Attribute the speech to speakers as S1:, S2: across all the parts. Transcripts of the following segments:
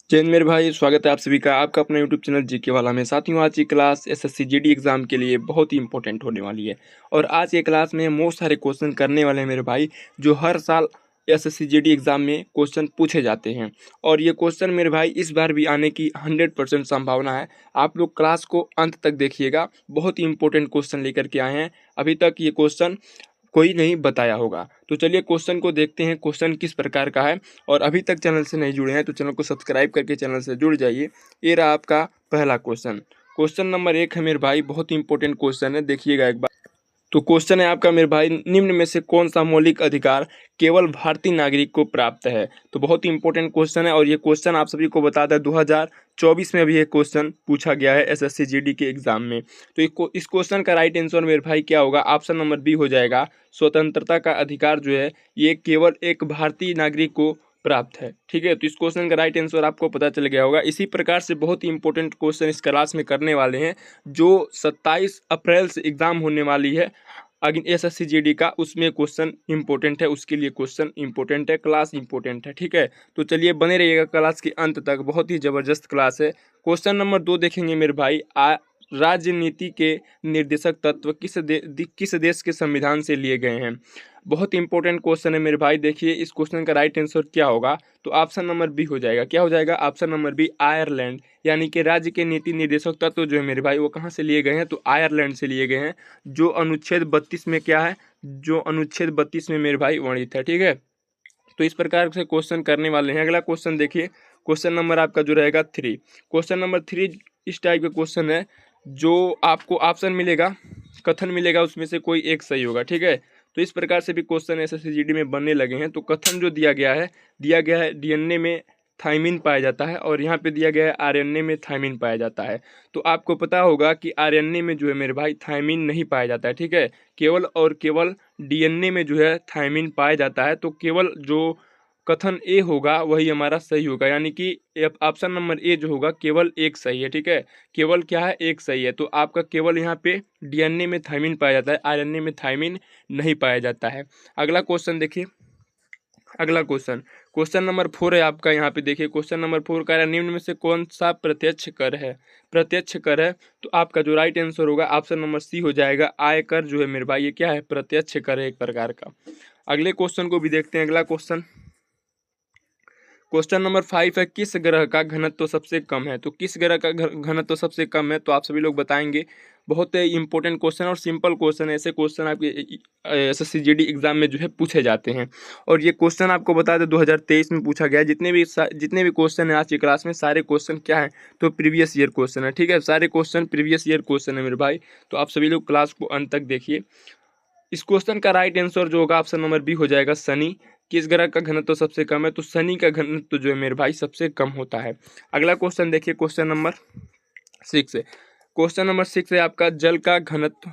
S1: जय हिंद मेरे भाई, स्वागत है आप सभी का आपका अपना यूट्यूब चैनल जीके वाला में। साथियों, आज की क्लास एसएससी जीडी एग्जाम के लिए बहुत ही इंपॉर्टेंट होने वाली है। और आज की क्लास में बहुत सारे क्वेश्चन करने वाले हैं मेरे भाई, जो हर साल एसएससी जीडी एग्जाम में क्वेश्चन पूछे जाते हैं। और ये क्वेश्चन मेरे भाई इस बार भी आने की 100% संभावना है। आप लोग क्लास को अंत तक देखिएगा, बहुत ही इंपॉर्टेंट क्वेश्चन लेकर के आए हैं। अभी तक ये क्वेश्चन कोई नहीं बताया होगा। तो चलिए क्वेश्चन को देखते हैं, क्वेश्चन किस प्रकार का है। और अभी तक चैनल से नहीं जुड़े हैं तो चैनल को सब्सक्राइब करके चैनल से जुड़ जाइए। ये रहा आपका पहला क्वेश्चन। क्वेश्चन नंबर 1 है मेरे भाई, बहुत ही इंपॉर्टेंट क्वेश्चन है, देखिएगा एक बार। तो क्वेश्चन है आपका मेरे भाई, निम्न में से कौन सा मौलिक अधिकार केवल भारतीय नागरिक को प्राप्त है। तो बहुत ही इंपॉर्टेंट क्वेश्चन है। और ये क्वेश्चन आप सभी को बता दें 2024 में भी ये क्वेश्चन पूछा गया है एसएससी जीडी के एग्जाम में। तो इस क्वेश्चन का राइट आंसर मेरे भाई क्या होगा? ऑप्शन नंबर बी हो जाएगा। स्वतंत्रता का अधिकार जो है ये केवल एक भारतीय नागरिक को प्राप्त है। ठीक है, तो इस क्वेश्चन का राइट आंसर आपको पता चल गया होगा। इसी प्रकार से बहुत ही इंपॉर्टेंट क्वेश्चन इस क्लास में करने वाले हैं, जो 27 अप्रैल से एग्जाम होने वाली है एसएससी जीडी का, उसमें क्वेश्चन इंपॉर्टेंट है, उसके लिए क्वेश्चन इंपॉर्टेंट है, क्लास इंपॉर्टेंट है। ठीक है, तो चलिए बने रहिएगा क्लास के अंत तक, बहुत ही जबरदस्त क्लास है। क्वेश्चन नंबर 2 देखेंगे मेरे भाई, राजनीति के निर्देशक तत्व किस देश के संविधान से लिए गए हैं। बहुत इंपॉर्टेंट क्वेश्चन है मेरे भाई। देखिए इस क्वेश्चन का राइट आंसर क्या होगा? तो ऑप्शन नंबर बी हो जाएगा। क्या हो जाएगा? Option number B, Ireland. यानी कि राज्य के नीति निर्देशक तत्व जो है मेरे भाई वो कहाँ से लिए गए हैं? तो आयरलैंड से लिए गए हैं, जो अनुच्छेद 32 में क्या है, जो अनुच्छेद 32 में मेरे भाई वर्णित है। ठीक है, तो इस प्रकार से क्वेश्चन करने वाले हैं। अगला क्वेश्चन देखिए, क्वेश्चन नंबर आपका जो रहेगा 3। क्वेश्चन नंबर 3 इस टाइप का क्वेश्चन है, जो आपको ऑप्शन मिलेगा, कथन मिलेगा, उसमें से कोई एक सही होगा। ठीक है, तो इस प्रकार से भी क्वेश्चन एसएससी जीडी में बनने लगे हैं। तो कथन जो दिया गया है डीएनए में थाइमिन पाया जाता है, और यहाँ पे दिया गया है आरएनए में थाइमिन पाया जाता है। तो आपको पता होगा कि आरएनए में जो है मेरे भाई थाइमिन नहीं पाया जाता है। ठीक है, केवल और केवल डीएनए में जो है थाइमिन पाया जाता है। तो केवल जो कथन ए होगा वही हमारा सही होगा, यानी कि ऑप्शन नंबर ए जो होगा केवल एक सही है। ठीक है, केवल क्या है? एक सही है। तो आपका केवल यहाँ पे डीएनए में थाइमिन पाया जाता है, आरएनए में थाइमिन नहीं पाया जाता है। अगला क्वेश्चन देखिए, अगला क्वेश्चन, क्वेश्चन नंबर 4 है आपका। यहाँ पे देखिए क्वेश्चन नंबर 4 का है, निम्न में से कौन सा प्रत्यक्ष कर है? प्रत्यक्ष कर है, तो आपका जो राइट आंसर होगा ऑप्शन नंबर सी हो जाएगा। आयकर जो है मेरे भाई ये क्या है? प्रत्यक्ष कर है एक प्रकार का। अगले क्वेश्चन को भी देखते हैं। अगला क्वेश्चन, क्वेश्चन नंबर 5 है, किस ग्रह का घनत्व सबसे कम है? तो किस ग्रह का घनत्व सबसे कम है? तो आप सभी लोग बताएंगे। बहुत इंपॉर्टेंट क्वेश्चन और सिंपल क्वेश्चन है। ऐसे क्वेश्चन आपके एसएससी जीडी एग्जाम में जो है पूछे जाते हैं। और ये क्वेश्चन आपको बता दें 2023 में पूछा गया है। जितने भी क्वेश्चन है आज की क्लास में, सारे क्वेश्चन क्या है? तो प्रीवियस ईयर क्वेश्चन है। ठीक है, सारे क्वेश्चन प्रीवियस ईयर क्वेश्चन है मेरे भाई। तो आप सभी लोग क्लास को अंत तक देखिए। इस क्वेश्चन का राइट आंसर जो होगा ऑप्शन नंबर बी हो जाएगा, शनि। किस ग्रह का घनत्व सबसे कम है? तो शनि का घनत्व जो है मेरे भाई सबसे कम होता है। अगला क्वेश्चन देखिए, क्वेश्चन नंबर 6 है। क्वेश्चन नंबर 6 है आपका, जल का घनत्व,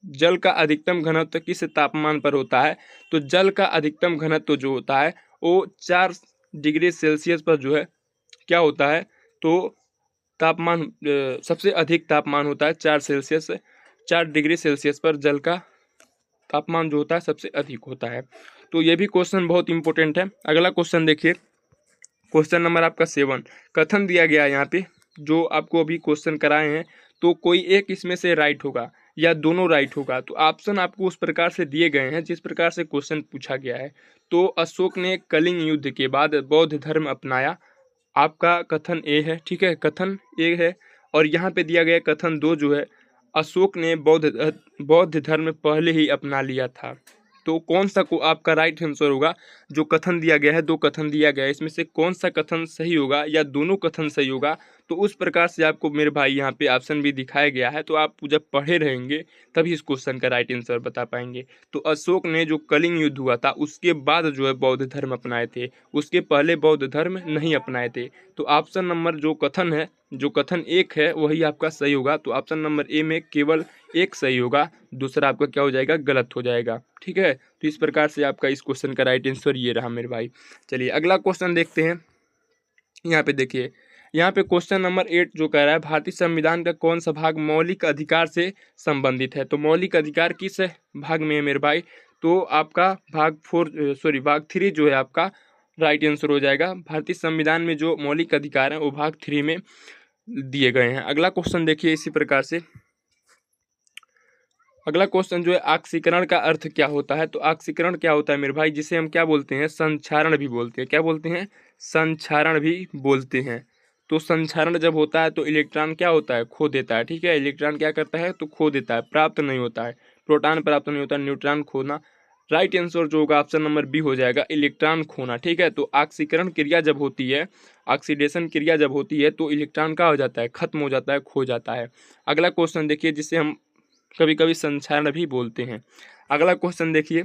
S1: जल का अधिकतम घनत्व किस तापमान पर होता है? तो जल का अधिकतम घनत्व जो होता है वो 4 डिग्री सेल्सियस पर जो है क्या होता है? तो तापमान सबसे अधिक तापमान होता है 4 डिग्री सेल्सियस पर जल का तापमान जो होता है सबसे अधिक होता है। तो ये भी क्वेश्चन बहुत इंपॉर्टेंट है। अगला क्वेश्चन देखिए, क्वेश्चन नंबर आपका 7। कथन दिया गया है यहाँ पे, जो आपको अभी क्वेश्चन कराए हैं, तो कोई एक इसमें से राइट होगा या दोनों राइट होगा। तो ऑप्शन आपको उस प्रकार से दिए गए हैं जिस प्रकार से क्वेश्चन पूछा गया है। तो अशोक ने कलिंग युद्ध के बाद बौद्ध धर्म अपनाया, आपका कथन ए है। ठीक है, कथन ए है। और यहाँ पे दिया गया कथन 2 जो है, अशोक ने बौद्ध धर्म पहले ही अपना लिया था। तो कौन सा को आपका राइट आंसर होगा? जो कथन दिया गया है, 2 कथन दिया गया है, इसमें से कौन सा कथन सही होगा या दोनों कथन सही होगा? तो उस प्रकार से आपको मेरे भाई यहाँ पे ऑप्शन भी दिखाया गया है। तो आप जब पढ़े रहेंगे तभी इस क्वेश्चन का राइट आंसर बता पाएंगे। तो अशोक ने जो कलिंग युद्ध हुआ था उसके बाद जो है बौद्ध धर्म अपनाए थे, उसके पहले बौद्ध धर्म नहीं अपनाए थे। तो ऑप्शन नंबर जो कथन है, जो कथन 1 है वही आपका सही होगा। तो ऑप्शन नंबर ए में केवल एक सही होगा, दूसरा आपका क्या हो जाएगा? गलत हो जाएगा। ठीक है, तो इस प्रकार से आपका इस क्वेश्चन का राइट आंसर ये रहा मेरे भाई। चलिए अगला क्वेश्चन देखते हैं। यहाँ पे देखिए, यहाँ पे क्वेश्चन नंबर 8 जो कह रहा है, भारतीय संविधान का कौन सा भाग मौलिक अधिकार से संबंधित है? तो मौलिक अधिकार किस भाग में है मेरे भाई? तो आपका भाग 3 जो है आपका राइट आंसर हो जाएगा। भारतीय संविधान में जो मौलिक अधिकार हैं वो भाग 3 में दिए गए हैं। अगला क्वेश्चन देखिए इसी प्रकार से। अगला क्वेश्चन जो है, ऑक्सीकरण का अर्थ क्या होता है? तो ऑक्सीकरण क्या होता है मेरे भाई, जिसे हम क्या बोलते हैं, संक्षारण भी बोलते हैं। क्या बोलते हैं? संक्षारण भी बोलते हैं। तो संक्षारण जब होता है तो इलेक्ट्रॉन क्या होता है, खो देता है। ठीक है, इलेक्ट्रॉन क्या करता है, तो खो देता है, प्राप्त नहीं होता है। प्रोटॉन प्राप्त नहीं होता, न्यूट्रॉन खोना। राइट आंसर जो होगा ऑप्शन नंबर बी हो जाएगा, इलेक्ट्रॉन खोना। ठीक है, तो ऑक्सीकरण क्रिया जब होती है, ऑक्सीडेशन क्रिया जब होती है तो इलेक्ट्रॉन क्या हो जाता है, खत्म हो जाता है, खो जाता है। अगला क्वेश्चन देखिए, जिसे हम कभी कभी संक्षारण भी बोलते हैं। अगला क्वेश्चन देखिए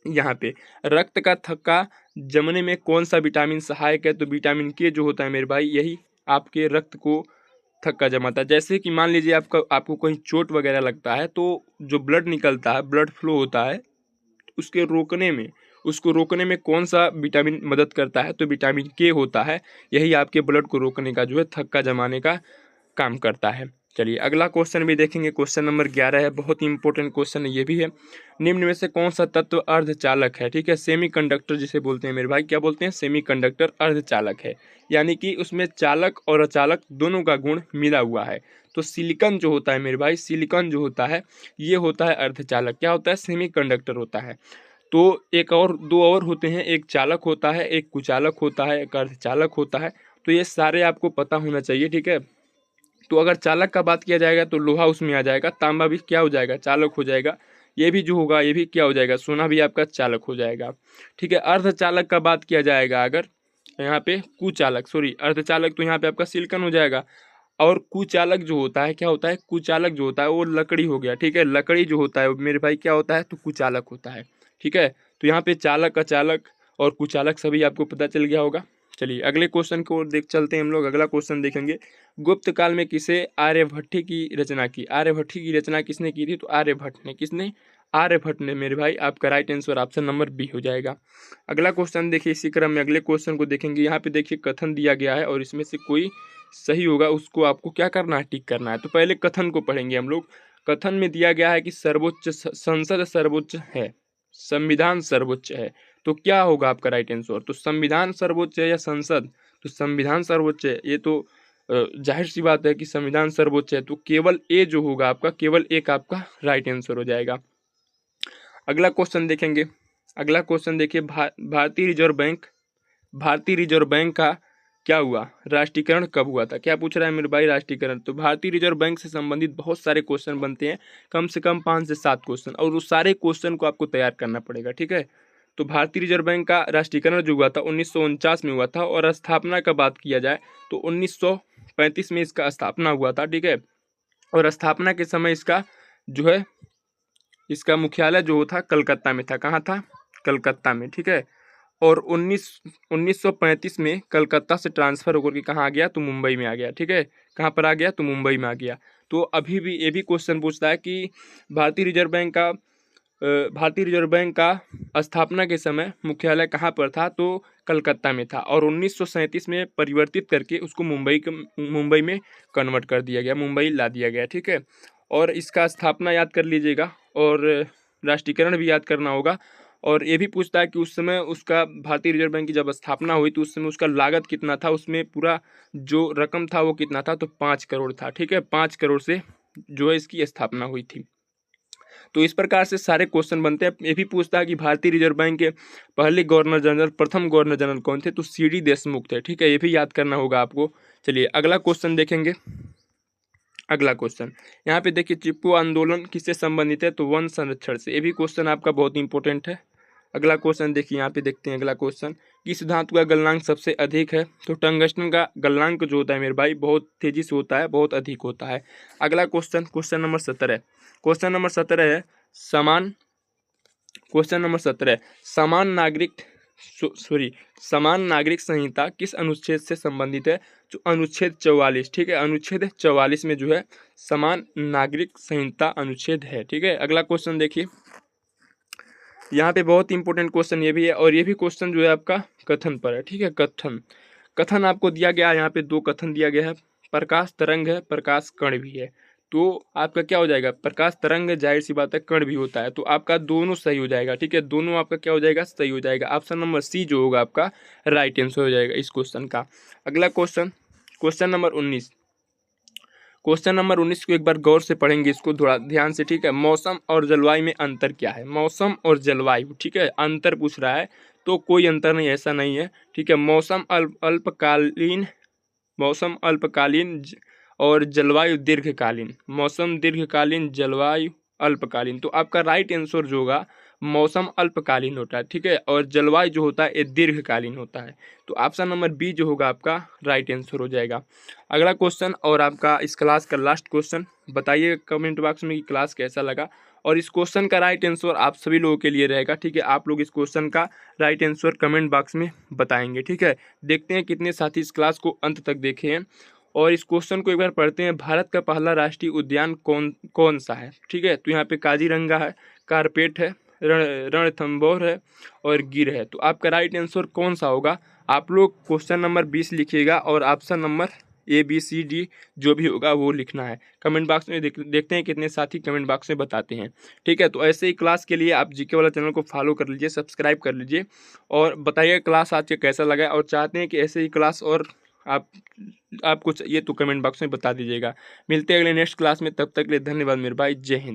S1: यहाँ पे, रक्त का थक्का जमने में कौन सा विटामिन सहायक है? तो विटामिन के जो होता है मेरे भाई, यही आपके रक्त को थक्का जमाता है। जैसे कि मान लीजिए आपको कहीं चोट वगैरह लगता है तो जो ब्लड निकलता है, ब्लड फ्लो होता है, उसको रोकने में कौन सा विटामिन मदद करता है? तो विटामिन के होता है, यही आपके ब्लड को रोकने का जो है, थक्का जमाने का काम करता है। चलिए अगला क्वेश्चन भी देखेंगे, क्वेश्चन नंबर 11 है, बहुत ही इंपॉर्टेंट क्वेश्चन ये भी है। निम्न में से कौन सा तत्व अर्धचालक है? ठीक है, सेमीकंडक्टर जिसे बोलते हैं मेरे भाई, क्या बोलते हैं, सेमीकंडक्टर अर्धचालक है, यानी कि उसमें चालक और अचालक दोनों का गुण मिला हुआ है। तो सिलिकॉन जो होता है मेरे भाई, सिलिकॉन जो होता है ये होता है अर्धचालक। क्या होता है, सेमीकंडक्टर होता है। तो एक और दो और होते हैं, एक चालक होता है, एक कुचालक होता है, एक अर्धचालक होता है। तो ये सारे आपको पता होना चाहिए। ठीक है, तो अगर चालक का बात किया जाएगा तो लोहा उसमें आ जाएगा, तांबा भी क्या हो जाएगा, चालक हो जाएगा। ये भी जो होगा ये भी क्या हो जाएगा, सोना भी आपका चालक हो जाएगा। ठीक है, अर्धचालक का बात किया जाएगा अगर, यहाँ पे कुचालक, सॉरी अर्धचालक तो यहाँ पे आपका सिलिकॉन हो जाएगा। और कुचालक जो होता है, क्या होता है, कुचालक जो होता है वो लकड़ी हो गया। ठीक है, लकड़ी जो होता है वो मेरे भाई क्या होता है, तो कुचालक होता है। ठीक है, तो यहाँ पे चालक, अचालक और कुचालक सभी आपको पता चल गया होगा। चलिए अगले क्वेश्चन को देख चलते हैं हम लोग। अगला क्वेश्चन देखेंगे, गुप्त काल में किसे आर्यभट्ट की रचना की? आर्यभट्ट की रचना किसने की थी? तो आर्यभट्ट ने। किसने? आर्यभट्ट ने मेरे भाई। आपका right answer option number B हो जाएगा। अगला क्वेश्चन देखिए, इसी क्रम में अगले क्वेश्चन को देखेंगे। यहाँ पे देखिए कथन दिया गया है और इसमें से कोई सही होगा उसको आपको क्या करना है, टिक करना है। तो पहले कथन को पढ़ेंगे हम लोग। कथन में दिया गया है कि सर्वोच्च संसद सर्वोच्च है, संविधान सर्वोच्च है। तो क्या होगा आपका राइट आंसर? तो संविधान सर्वोच्च है या संसद? तो संविधान सर्वोच्च है। ये तो जाहिर सी बात है कि संविधान सर्वोच्च है, तो केवल ए जो होगा आपका, केवल एक आपका राइट आंसर हो जाएगा। अगला क्वेश्चन देखेंगे। अगला क्वेश्चन देखिए, भारतीय रिजर्व बैंक का क्या हुआ, राष्ट्रीयकरण कब हुआ था? क्या पूछ रहा है मेरे भाई, राष्ट्रीयकरण। तो भारतीय रिजर्व बैंक से संबंधित बहुत सारे क्वेश्चन बनते हैं, कम से कम 5 से 7 क्वेश्चन, और उस सारे क्वेश्चन को आपको तैयार करना पड़ेगा। ठीक है, तो भारतीय रिजर्व बैंक का राष्ट्रीयकरण जो हुआ था 1949 में हुआ था, और स्थापना का बात किया जाए तो 1935 में इसका स्थापना हुआ था। ठीक है, और स्थापना के समय इसका जो है, इसका मुख्यालय जो था कलकत्ता में था। कहाँ था? कलकत्ता में। ठीक है, और 1935 में कलकत्ता से ट्रांसफ़र होकर के कहाँ आ गया, तो मुंबई में आ गया। ठीक है, कहाँ पर आ गया, तो मुंबई में आ गया। तो अभी भी ये भी क्वेश्चन पूछता है कि भारतीय रिजर्व बैंक का स्थापना के समय मुख्यालय कहाँ पर था? तो कलकत्ता में था, और 1937 में परिवर्तित करके उसको मुंबई में कन्वर्ट कर दिया गया, मुंबई ला दिया गया। ठीक है, और इसका स्थापना याद कर लीजिएगा, और राष्ट्रीयकरण भी याद करना होगा। और ये भी पूछता है कि उस समय उसका, भारतीय रिजर्व बैंक की जब स्थापना हुई तो उस समय उसका लागत कितना था, उसमें पूरा जो रकम था वो कितना था? तो 5 करोड़ था। ठीक है, 5 करोड़ से जो है इसकी स्थापना हुई थी। तो इस प्रकार से सारे क्वेश्चन बनते हैं। ये भी पूछता है कि भारतीय रिजर्व बैंक के पहले गवर्नर जनरल, प्रथम गवर्नर जनरल कौन थे? तो सी.डी. देशमुख थे। ठीक है, ये भी याद करना होगा आपको। चलिए अगला क्वेश्चन देखेंगे। अगला क्वेश्चन यहाँ पे देखिए, चिपको आंदोलन किससे संबंधित है? तो वन संरक्षण से। ये भी क्वेश्चन आपका बहुत इंपॉर्टेंट है। अगला क्वेश्चन देखिए, यहाँ पे देखते हैं अगला क्वेश्चन, किस धातु का गलनांक सबसे अधिक है? तो टंगस्टन का गलनांक जो होता है मेरे भाई, बहुत तेजी से होता है, बहुत अधिक होता है। अगला question, question number 17। Question number 17 है समान नागरिक संहिता किस अनुच्छेद से संबंधित है? जो अनुच्छेद 44। ठीक है, अनुच्छेद 44 में जो है समान नागरिक संहिता अनुच्छेद है। ठीक है, अगला क्वेश्चन देखिए, यहाँ पे बहुत इंपॉर्टेंट क्वेश्चन ये भी है, और ये भी क्वेश्चन जो है आपका कथन पर है। ठीक है, कथन आपको दिया गया है। यहाँ पे 2 कथन दिया गया है, प्रकाश तरंग है, प्रकाश कण भी है। तो आपका क्या हो जाएगा, प्रकाश तरंग जाहिर सी बात है कण भी होता है, तो आपका दोनों सही हो जाएगा। ठीक है, दोनों आपका क्या हो जाएगा, सही हो जाएगा। ऑप्शन नंबर सी जो होगा आपका राइट आंसर हो जाएगा इस क्वेश्चन का। अगला question, question number 19। Question number 19 को एक बार गौर से पढ़ेंगे, इसको थोड़ा ध्यान से। ठीक है, मौसम और जलवायु में अंतर क्या है। मौसम और जलवायु, ठीक है, अंतर पूछ रहा है, तो कोई अंतर नहीं, ऐसा नहीं है। ठीक है, मौसम अल्पकालीन, मौसम अल्पकालीन और जलवायु दीर्घकालीन। मौसम दीर्घकालीन, जलवायु अल्पकालीन। तो आपका राइट आंसर जो होगा मौसम अल्पकालीन होता है। ठीक है, और जलवायु जो होता है ये दीर्घकालीन होता है। तो ऑप्शन नंबर बी जो होगा आपका राइट आंसर हो जाएगा। अगला क्वेश्चन और आपका इस क्लास का लास्ट क्वेश्चन, बताइए कमेंट बॉक्स में कि क्लास कैसा लगा। और इस क्वेश्चन का राइट आंसर आप सभी लोगों के लिए रहेगा। ठीक है, आप लोग इस क्वेश्चन का राइट आंसर कमेंट बॉक्स में बताएंगे। ठीक है, देखते हैं कितने साथी इस क्लास को अंत तक देखे हैं। और इस क्वेश्चन को एक बार पढ़ते हैं। भारत का पहला राष्ट्रीय उद्यान कौन कौन सा है। ठीक है, तो यहाँ पे काजीरंगा है, कारपेट है, रणथंभौर है और गिर है। तो आपका राइट आंसर कौन सा होगा, आप लोग क्वेश्चन नंबर 20 लिखिएगा और ऑप्शन नंबर ABCD जो भी होगा वो लिखना है कमेंट बॉक्स में। देखते हैं कितने साथी कमेंट बॉक्स में बताते हैं। ठीक है, तो ऐसे ही क्लास के लिए आप जीके वाला चैनल को फॉलो कर लीजिए, सब्सक्राइब कर लीजिए और बताइए क्लास आज के कैसा लगा। और चाहते हैं कि ऐसे ही क्लास और आप आपको चाहिए तो कमेंट बॉक्स में बता दीजिएगा। मिलते हैं अगले नेक्स्ट क्लास में, तब तक के लिए धन्यवाद मेरे भाई, जय हिंद।